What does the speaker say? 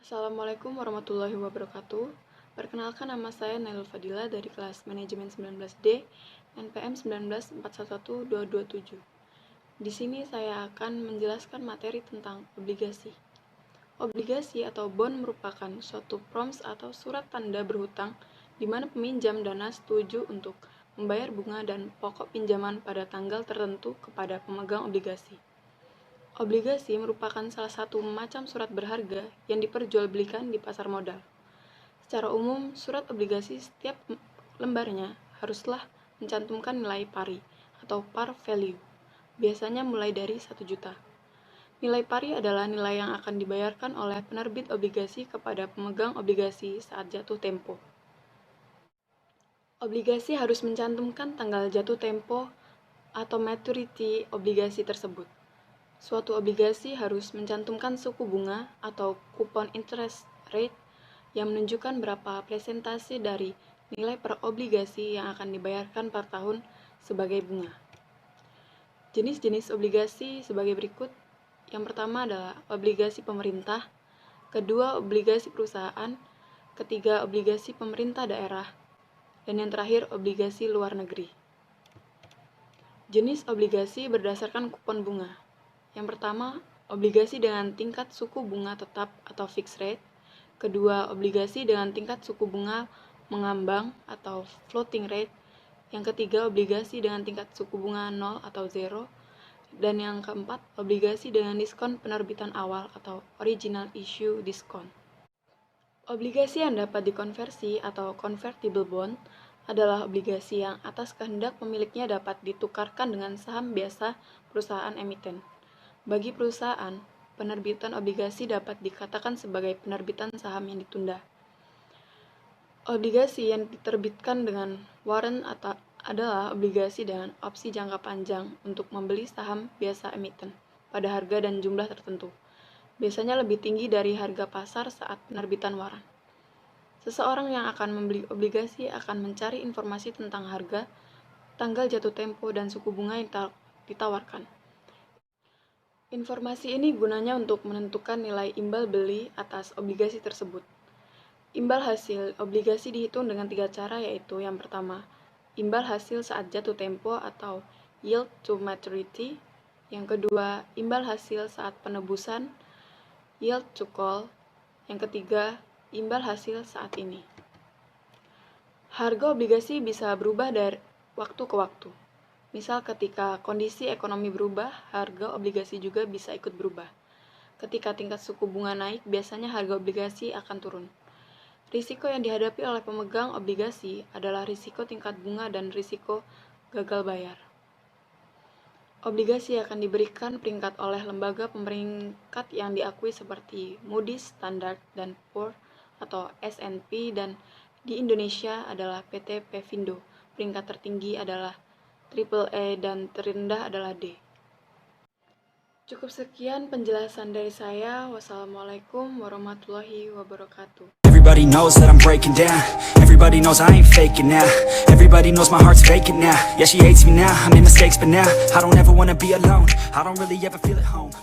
Assalamualaikum warahmatullahi wabarakatuh. Perkenalkan, nama saya Nailul Fadila dari kelas Manajemen 19D, NPM 1911227. Di sini saya akan menjelaskan materi tentang obligasi. Obligasi atau bond merupakan suatu proms atau surat tanda berhutang di mana peminjam dana setuju untuk membayar bunga dan pokok pinjaman pada tanggal tertentu kepada pemegang obligasi. Obligasi merupakan salah satu macam surat berharga yang diperjualbelikan di pasar modal. Secara umum, surat obligasi setiap lembarnya haruslah mencantumkan nilai pari atau par value, biasanya mulai dari 1 juta. Nilai pari adalah nilai yang akan dibayarkan oleh penerbit obligasi kepada pemegang obligasi saat jatuh tempo. Obligasi harus mencantumkan tanggal jatuh tempo atau maturity obligasi tersebut. Suatu obligasi harus mencantumkan suku bunga atau kupon interest rate yang menunjukkan berapa presentase dari nilai per obligasi yang akan dibayarkan per tahun sebagai bunga. Jenis-jenis obligasi sebagai berikut. Yang pertama adalah obligasi pemerintah, kedua obligasi perusahaan, ketiga obligasi pemerintah daerah, dan yang terakhir obligasi luar negeri. Jenis obligasi berdasarkan kupon bunga. Yang pertama, obligasi dengan tingkat suku bunga tetap atau fixed rate. Kedua, obligasi dengan tingkat suku bunga mengambang atau floating rate. Yang ketiga, obligasi dengan tingkat suku bunga 0 atau 0. Dan yang keempat, obligasi dengan diskon penerbitan awal atau original issue discount. Obligasi yang dapat dikonversi atau convertible bond adalah obligasi yang atas kehendak pemiliknya dapat ditukarkan dengan saham biasa perusahaan emiten. Bagi perusahaan, penerbitan obligasi dapat dikatakan sebagai penerbitan saham yang ditunda. Obligasi yang diterbitkan dengan warrant adalah obligasi dengan opsi jangka panjang untuk membeli saham biasa emiten pada harga dan jumlah tertentu. Biasanya lebih tinggi dari harga pasar saat penerbitan warrant. Seseorang yang akan membeli obligasi akan mencari informasi tentang harga, tanggal jatuh tempo, dan suku bunga yang ditawarkan. Informasi ini gunanya untuk menentukan nilai imbal beli atas obligasi tersebut. Imbal hasil obligasi dihitung dengan 3 cara, yaitu yang pertama, imbal hasil saat jatuh tempo atau yield to maturity. Yang kedua, imbal hasil saat penebusan, yield to call. Yang ketiga, imbal hasil saat ini. Harga obligasi bisa berubah dari waktu ke waktu. Misal ketika kondisi ekonomi berubah, harga obligasi juga bisa ikut berubah. Ketika tingkat suku bunga naik, biasanya harga obligasi akan turun. Risiko yang dihadapi oleh pemegang obligasi adalah risiko tingkat bunga dan risiko gagal bayar. Obligasi akan diberikan peringkat oleh lembaga pemeringkat yang diakui seperti Moody's, Standard & Poor's atau S&P, dan di Indonesia adalah PT Pevindo. Peringkat tertinggi adalah AAA dan terendah adalah D. Cukup sekian penjelasan dari saya. Wassalamualaikum warahmatullahi wabarakatuh. Everybody knows that I'm breaking down. Everybody knows I ain't faking now. Everybody knows my heart's vacant now. Yeah, she hates me now, I made mistakes but now I don't ever wanna be alone. I don't really ever feel at home.